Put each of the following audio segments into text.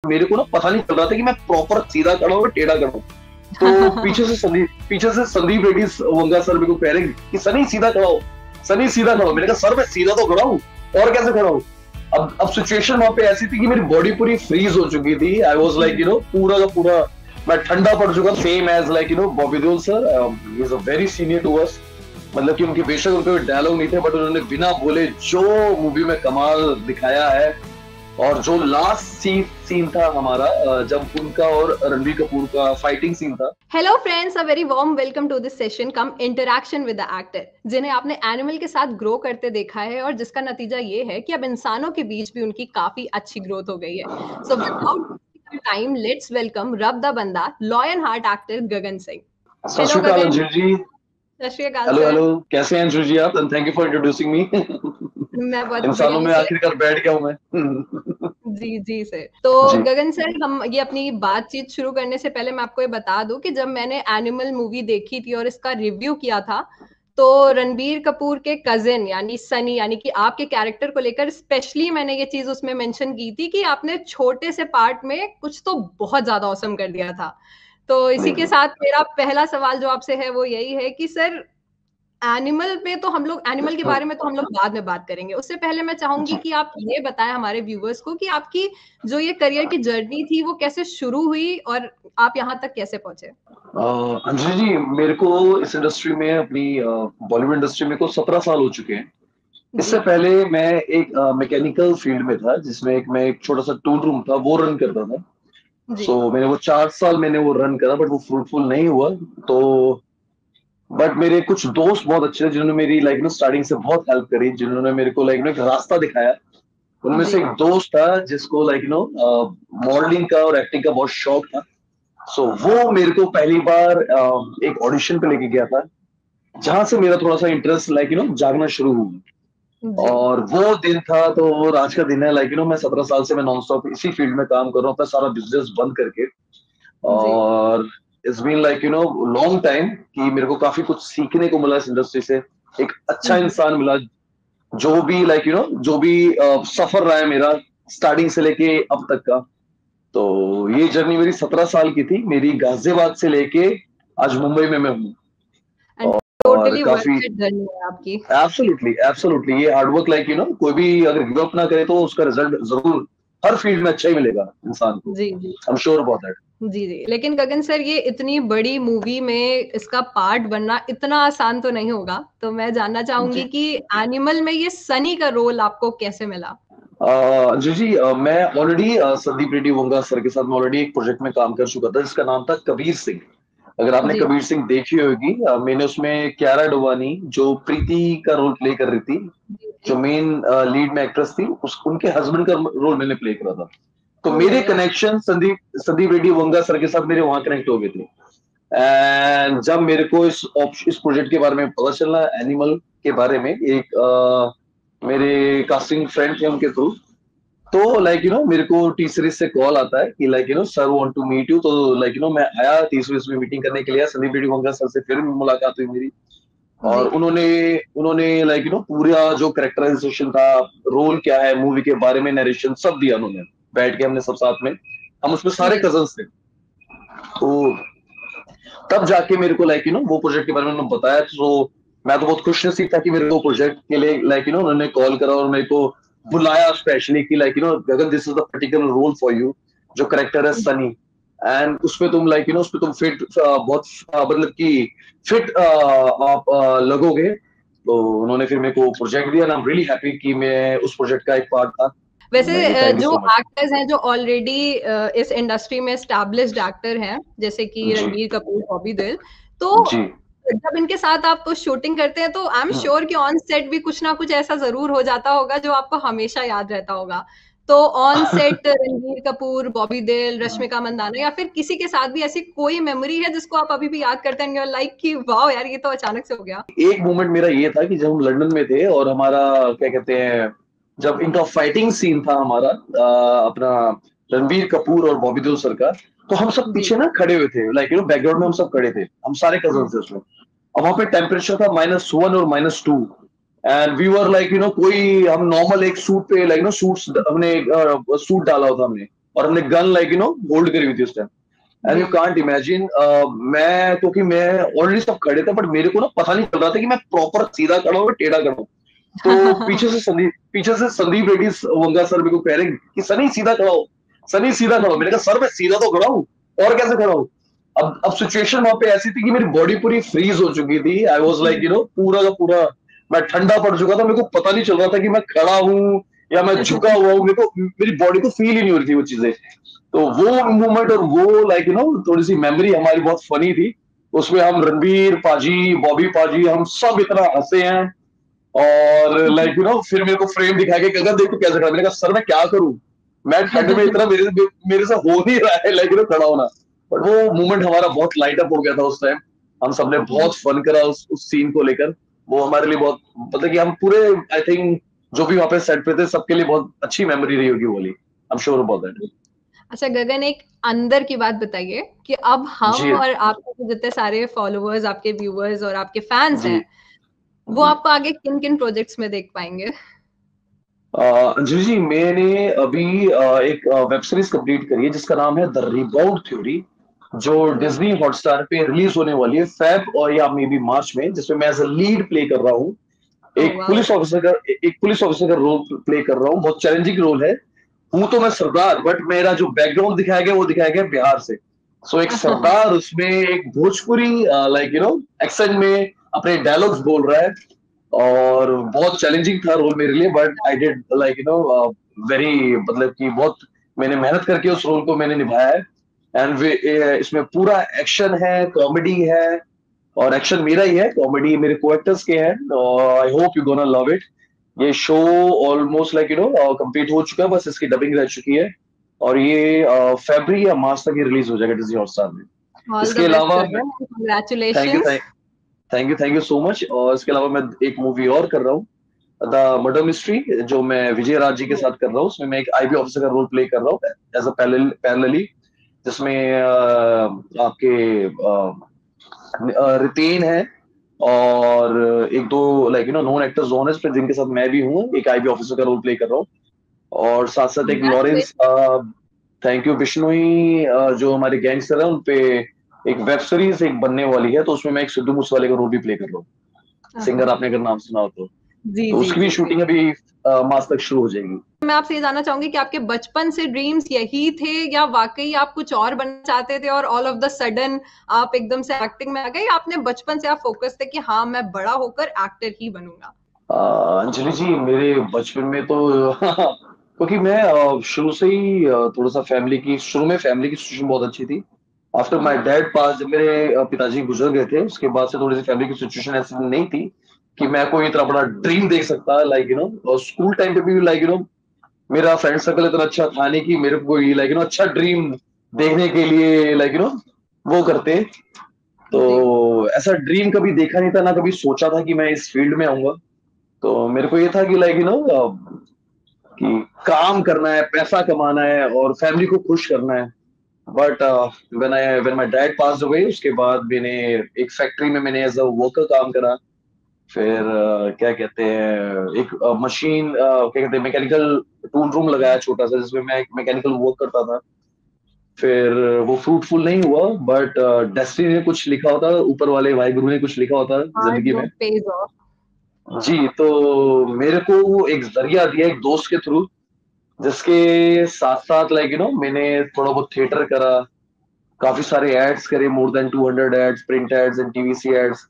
मेरे को ना पता नहीं चल रहा था कि मैं प्रॉपर सीधा खड़ा हूँ टेढ़ा खड़ा हूँ। तो पीछे से संदीप रेड्डी वंगा सर मेरे को कह रहे कि सनी सीधा खड़ा हो, सनी सीधा खड़ा हो। मैंने कहा सर मैं सीधा तो खड़ा हूँ, और कैसे खड़ा हूँ। अब सिचुएशन वहां पे ऐसी थी कि मेरी बॉडी पूरी फ्रीज हो चुकी थी। आई वॉज लाइक पूरा का पूरा मैं ठंडा पड़ चुका, same as like Bobby Deol sir, he is a very senior to us. मतलब कि उनके बेशक उनके डायलॉग नहीं थे, बट उन्होंने बिना बोले जो मूवी में कमाल दिखाया है। और जो लास्ट सीन था हमारा, जब उनका और रणबीर कपूर का फाइटिंग सीन था। Hello friends, a very warm welcome to this session cum interaction with the actor, जिन्हें आपने एनिमल के साथ ग्रो करते देखा है और जिसका नतीजा ये है कि अब इंसानों के बीच भी उनकी काफी अच्छी ग्रोथ हो गई है। So without time let's welcome रब द बंदा, lion heart actor Gagan Singh. सत हेलो श्री अकाल गगन। अंजुल जी। सत श्री अकाल हेलो सर। हेलो, कैसे हैं अंजुल जी आप? And thank you for introducing me. मैं बहुत इंसानों बढ़िया में हूँ सर। आखिरकार बैठ गया हूं मैं। जी जी सर। तो जी गगन सर, हम ये अपनी बातचीत शुरू करने से पहले मैं आपको ये बता दूं कि जब मैंने एनिमल मूवी देखी थी और इसका रिव्यू किया था, तो रणबीर कपूर के कजिन यानी सनी, यानी कि आपके कैरेक्टर को लेकर स्पेशली मैंने ये चीज उसमें मेंशन की थी कि आपने छोटे से पार्ट में कुछ तो बहुत ज्यादा औसम कर दिया था। तो इसी के साथ मेरा पहला सवाल जो आपसे है वो यही है कि सर, एनिमल पे तो हम लोग, एनिमल के बारे में तो हम लोग बाद में बात करेंगे। उससे पहले मैं चाहूंगी कि आप ये बताएं हमारे व्यूवर्स को कि आपकी जो ये करियर की जर्नी थी वो कैसे शुरू हुई और आप यहाँ तक कैसे पहुंचे। अंजुल जी, मेरे को इस इंडस्ट्री में, अपनी बॉलीवुड इंडस्ट्री में को 17 साल हो चुके हैं। जी इससे पहले मैं एक मैकेनिकल फील्ड में था, जिसमें मैं एक छोटा सा टूल रूम था वो रन करता था। जी मैंने वो 4 साल मैंने वो रन करा, बट वो फ्रूटफुल नहीं हुआ। तो बट मेरे कुछ दोस्त बहुत अच्छे थे जिन्होंने मेरी लाइक स्टार्टिंग से बहुत हेल्प करी, जिन्होंने मेरे को लाइक एक रास्ता दिखाया। उनमें जी से एक दोस्त था जिसको लाइक मॉडलिंग का और एक्टिंग का बहुत शौक था। वो मेरे को पहली बार एक ऑडिशन पे लेके गया था, जहां से मेरा थोड़ा सा इंटरेस्ट लाइक जागना शुरू हुआ। जी और वो दिन था, तो वो आज का दिन है। लाइक मैं 17 साल से मैं नॉन स्टॉप इसी फील्ड में काम कर रहा हूँ, अपना सारा बिजनेस बंद करके। जी और it's been like long time कि मेरे को काफी कुछ सीखने को मिला इस इंडस्ट्री से। एक अच्छा जी इंसान मिला, जो भी लाइक जो भी सफर रहा है मेरा स्टार्टिंग से लेके अब तक का। तो ये जर्नी मेरी 17 साल की थी, मेरी गाजियाबाद से लेके आज मुंबई में मैं हूँ। एंड और टोटली काफी वर्थ इट जर्नी है आपकी। एब्सोल्युटली एब्सोल्युटली, ये हार्डवर्क लाइक कोई भी अगर गिव अप ना करे तो उसका रिजल्ट जरूर हर फील्ड में अच्छा ही मिलेगा इंसान को। जी जी I am sure about that. जी जी। लेकिन गगन सर, ये इतनी बड़ी मूवी में इसका पार्ट बनना इतना आसान तो नहीं होगा, तो मैं जानना चाहूंगी जी कि एनिमल में ये सनी का रोल आपको कैसे मिला। जी जी, मैं ऑलरेडी संदीप रेड्डी वोंगा सर के साथ मैं ऑलरेडी एक प्रोजेक्ट में काम कर चुका था, जिसका नाम था कबीर सिंह। अगर आपने जी कबीर सिंह देखी होगी, मैंने उसमें क्यारा डोवानी जो प्रीति का रोल प्ले कर रही थी, जी जी। जो मेन लीड में एक्ट्रेस थी, उनके हस्बैंड का रोल मैंने प्ले करा था। तो ओह मेरे या। कनेक्शन संदीप रेड्डी वोंगा सर के साथ मेरे वहां कनेक्ट हो गए थे। एंड जब मेरे को इस प्रोजेक्ट के बारे में पता चला, एनिमल के बारे में, एक मेरे कास्टिंग फ्रेंड थे उनके थ्रू। तो लाइक मेरे को टी सीरीज से कॉल आता है कि like sir want to meet you. तो लाइक मैं आया टी सीरीज में मीटिंग करने के लिए। संदीप रेड्डी वंगा सर से फिर मुलाकात हुई मेरी। जी और उन्होंने उन्होंने लाइक पूरा जो कैरेक्टराइजेशन था, रोल क्या है, मूवी के बारे में नरेशन सब दिया उन्होंने। बैठ के हमने सब साथ में, हम उसमें सारे जी कजन्स थे। तो तब जाके मेरे को लाइक वो प्रोजेक्ट के बारे में उन्होंने बताया। तो मैं तो बहुत खुश नसीब था कि मेरे को प्रोजेक्ट के लिए लाइक उन्होंने कॉल करा और मेरे को बुलाया स्पेशली कि like Gagan, this is the particular role for you. जो करेक्टर है सनी, एंड उसपे तुम लाइक उसपे तुम फिट बहुत मतलब कि फिट आप लगोगे। तो उन्होंने फिर मेरे को प्रोजेक्ट दिया, आई एम रियली हैप्पी कि मैं उस प्रोजेक्ट का एक पार्ट था। वैसे थैंक यू जो सो मच। एक्टर्स हैं जो ऑलरेडी इस इंडस्ट्री में एस्टैब्लिश्ड एक्टर हैं, जैसे कि जी रणबीर कपूर, बॉबी देओल, तो जी जब इनके साथ आप शूटिंग करते हैं तो आई एम श्योर कि ऑन सेट भी कुछ ना कुछ ऐसा जरूर हो जाता होगा जो आपको हमेशा याद रहता होगा। तो ऑन सेट रणबीर कपूर, बॉबी देओल, रश्मिका मंदाना या फिर किसी के साथ भी ऐसी कोई मेमोरी है जिसको आप अभी भी याद करते हैं, लाइक कि वाह यार, ये तो अचानक से हो गया। एक मोमेंट मेरा ये था कि जब हम लंदन में थे और हमारा क्या कहते हैं, जब इनका फाइटिंग सीन था हमारा, अपना रणबीर कपूर और बॉबी देओल सर का। तो हम सब जी पीछे ना खड़े हुए थे, लाइक बैकग्राउंड में हम सब खड़े थे, हम सारे कजन थे उसमें। अब वहां पे टेम्परेचर था -1 और -2। एंड वी वर लाइक कोई हम नॉर्मल एक सूट पे लाइक सूट हमने सूट डाला होता हमने, और हमने गन लाइक होल्ड करी हुई थी उस time. And you can't imagine, मैं क्योंकि मैं ऑलरेडी सब खड़े थे, बट मेरे को ना पता नहीं चल रहा था कि मैं प्रॉपर सीधा खड़ा हूँ टेढ़ा खड़ा हूँ। तो पीछे से संदीप रेड्डी वंगा सर मेरे को कह रहे कि सनी सीधा खड़ा हो, सनी सीधा खड़ा हो। मैंने कहा सर मैं सीधा तो खड़ा हूँ, और कैसे खड़ा हूँ। अब सिचुएशन वहां पे ऐसी थी कि मेरी बॉडी पूरी फ्रीज हो चुकी थी। आई वॉज लाइक पूरा का पूरा मैं ठंडा पड़ चुका था। मेरे को पता नहीं चल रहा था कि मैं खड़ा हूँ या मैं झुका हुआ हूँ। मेरे को मेरी बॉडी को फील ही नहीं हो रही थी वो चीजें। तो वो मूवमेंट और वो लाइक थोड़ी सी मेमोरी हमारी बहुत फनी थी। उसमें हम रणबीर पाजी, बॉबी पाजी, हम सब इतना हंसे हैं। और लाइक फिर मेरे को फ्रेम दिखा के गगन देख तो कैसे खड़ा। मैंने कहा सर मैं क्या करूं, मैं ठंड में इतना मेरे से हो नहीं रहा है लाइक खड़ा होना। बट वो मोमेंट हमारा बहुत लाइट अप हो गया था उस टाइम। हम सबने बहुत फन करा उस सीन को लेकर। वो हमारे लिए बहुत मतलब कि हम पूरे आई थिंक जो भी वहां पे सेट पे थे सबके लिए बहुत अच्छी मेमोरी रही होगी वो वाली। आई एम श्योर अबाउट दैट। अच्छा गगन, एक अंदर की बात बताइए कि अब जी हम और आपके जितने सारे फॉलोअर्स, आपके व्यूअर्स और आपके फैंस जी हैं, वो जी। आपको आगे किन किन प्रोजेक्ट्स में देख पाएंगे? जी जी, मैंने अभी एक वेब सीरीज कंप्लीट करी है जिसका नाम है द रिबाउंड थ्योरी, जो डिज्नी हॉटस्टार पे रिलीज होने वाली है फेब और या मे बी मार्च में, जिसमें मैं एज अ लीड प्ले कर रहा हूँ। ओह एक वाओ। पुलिस ऑफिसर का एक पुलिस ऑफिसर का रोल प्ले कर रहा हूँ। बहुत चैलेंजिंग रोल है। हूँ तो मैं सरदार, बट मेरा जो बैकग्राउंड दिखाया गया वो दिखाया गया बिहार से। सो एक सरदार उसमें एक भोजपुरी लाइक एक्सेंट में अपने डायलॉग्स बोल रहा है। और बहुत चैलेंजिंग था रोल मेरे लिए, but I did like very मतलब कि बहुत मैंने मेहनत करके उस रोल को मैंने निभाया है। एंड इसमें पूरा एक्शन है, कॉमेडी है। और एक्शन मेरा ही है, कॉमेडी मेरे को एक्टर्स के हैं। I hope you gonna love it. ये शो ऑलमोस्ट लाइक कंप्लीट हो चुका है, बस इसकी डबिंग रह चुकी है। और ये फरवरी या मार्च तक ये रिलीज हो जाएगा डिज्नी हॉटस्टार में। ऑल द इसके बेस्ट अलावा Gagan, thank you congratulations. Thank you so much. और इसके अलावा मैं एक मूवी और कर रहा हूँ, द मर्डर मिस्ट्री, जो मैं विजय राज जी के साथ कर रहा हूँ। उसमें मैं एक आईबी ऑफिसर का रोल प्ले कर रहा हूँ एज अ पैरेलली, जिसमें आपके रितेन है और एक दो लाइक नोन एक्टर्स जोन है इस पे, जिनके साथ मैं भी हूँ, एक आईबी ऑफिसर का रोल प्ले कर रहा हूँ। और साथ साथ एक लॉरेंस, थैंक यू, बिश्नोई, जो हमारे गैंगस्टर है उनपे एक वेब सीरीज एक बनने वाली है, तो उसमें मैं एक सिद्धू मूसेवाले का रोल भी प्ले कर रहा हूँ। सिंगर आपने अगर नाम सुना हो जी तो जी उसकी भी जी जी। शूटिंग अभी मार्च तक शुरू हो जाएगी। मैं आपसे ये जानना चाहूंगी कि आपके बचपन से ड्रीम्स यही थे, या वाकई आप कुछ और बनना चाहते थे और ऑल ऑफ द सडन आप एकदम से एक्टिंग में आ गए, या आपने बचपन से आप फोकस थे कि हाँ मैं बड़ा होकर एक्टर ही बनूंगा? अंजलि जी, मेरे बचपन में तो क्योंकि मैं शुरू से ही थोड़ा सा शुरू में फैमिली की सिचुएशन बहुत अच्छी थी। आफ्टर माय डैड पास, जब मेरे पिताजी गुजर गए थे, उसके बाद से थोड़ी सी फैमिली की सिचुएशन ऐसी नहीं थी कि मैं कोई इतना बड़ा ड्रीम देख सकता लाइक और स्कूल टाइम पे भी लाइक मेरा फ्रेंड सर्कल इतना अच्छा था नहीं कि मेरे को कोई लाइक अच्छा ड्रीम देखने के लिए लाइक वो करते। तो जी ऐसा ड्रीम कभी देखा नहीं था, ना कभी सोचा था कि मैं इस फील्ड में आऊंगा। तो मेरे को ये था कि लाइक कि काम करना है, पैसा कमाना है और फैमिली को खुश करना है। But when my dad passed away, उसके बाद मैंने एक फैक्ट्री में मैंने एज अ वर्कर काम करा। फिर क्या कहते हैं, एक मशीन क्या कहते हैं, मैकेनिकल टूल रूम लगाया छोटा सा, जिसमें मैं मैकेनिकल वर्क करता था। फिर वो फ्रूटफुल नहीं हुआ, बट डेस्टिनी ने कुछ लिखा होता, ऊपर वाले वाहिगुरु ने कुछ लिखा होता हार्ड जिंदगी में। Work page of. जी, तो मेरे को वो एक जरिया दिया एक दोस्त के थ्रू, जिसके साथ साथ लाइक मैंने थोड़ा बहुत थिएटर करा, काफी सारे एड्स करे, more than 200 ads, print ads and TVC ads.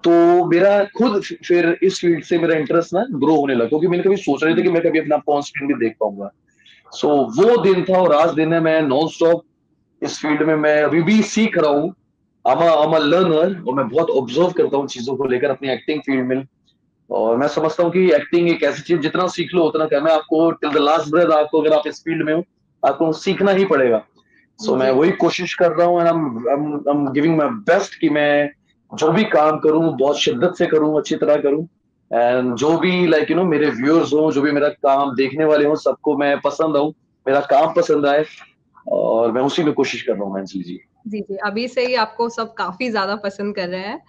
तो मेरा खुद फिर इस फील्ड से मेरा इंटरेस्ट ना ग्रो होने लगा, क्योंकि मैंने कभी सोचा नहीं था कि मैं कभी अपने आप को ऑन स्क्रीन भी देख पाऊंगा। सो वो दिन था और आज दिन है, मैं नॉन स्टॉप इस फील्ड में मैं अभी भी सीख रहा हूँ। I'm a learner, और मैं बहुत ऑब्जर्व करता हूँ चीजों को लेकर अपनी एक्टिंग फील्ड में। और मैं समझता हूँ कि एक्टिंग एक ऐसी चीज, जितना सीख लो उतना कम है। आपको टिल द लास्ट ब्रेथ, आपको अगर आप इस फील्ड में हो, आपको सीखना ही पड़ेगा। सो मैं जी वही कोशिश कर रहा हूँ, and I'm giving my best कि मैं जो भी काम करूँ बहुत शिद्दत से करूँ, अच्छी तरह करूँ। एंड जो भी लाइक मेरे व्यूअर्स हो, जो भी मेरा काम देखने वाले हो, सबको मैं पसंद आऊँ, मेरा काम पसंद आए। और मैं उसी में कोशिश कर रहा हूँ जी जी। जी जी, अभी से ही आपको सब काफी ज्यादा पसंद कर रहे हैं।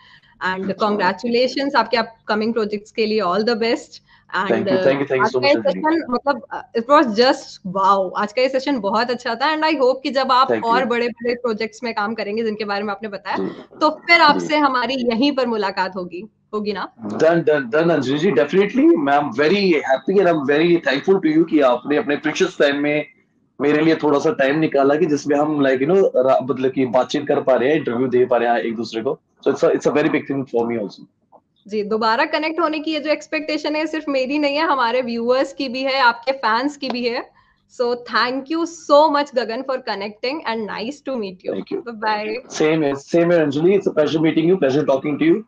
एंड कॉन्ग्रेचुलेशंस आपके अपकमिंग प्रोजेक्ट्स के लिए, all the best. And thank you आज सो का ये मच अंजलि। सेशन मतलब इट वाज जस्ट वाओ, आज का ये सेशन बहुत अच्छा था एंड आई होप कि जब आप थैंक और यू बड़े बड़े प्रोजेक्ट्स में काम करेंगे जिनके बारे में आपने बताया, जी तो फिर जी। आपसे हमारी यहीं पर मुलाकात होगी होगी ना? Done Anjali ji, definitely. मैं am very happy and I am very thankful to you कि आपने अपने प्रीशियस टाइम में मेरे लिए थोड़ा सा टाइम निकाला कि जिसमें हम लाइक मतलब कि बातचीत कर पा रहे हैं, इंटरव्यू दे पा रहे हैं एक दूसरे को। So it's a very big thing for me also. जी, दोबारा कनेक्ट होने की ये जो एक्सपेक्टेशन है सिर्फ मेरी नहीं है, हमारे व्यूअर्स की भी है, आपके फैंस की भी है। So thank you so much Gagan for connecting and nice to meet you. Thank you. Bye bye. Same here, Anjali. It's a pleasure meeting you, pleasure talking to you.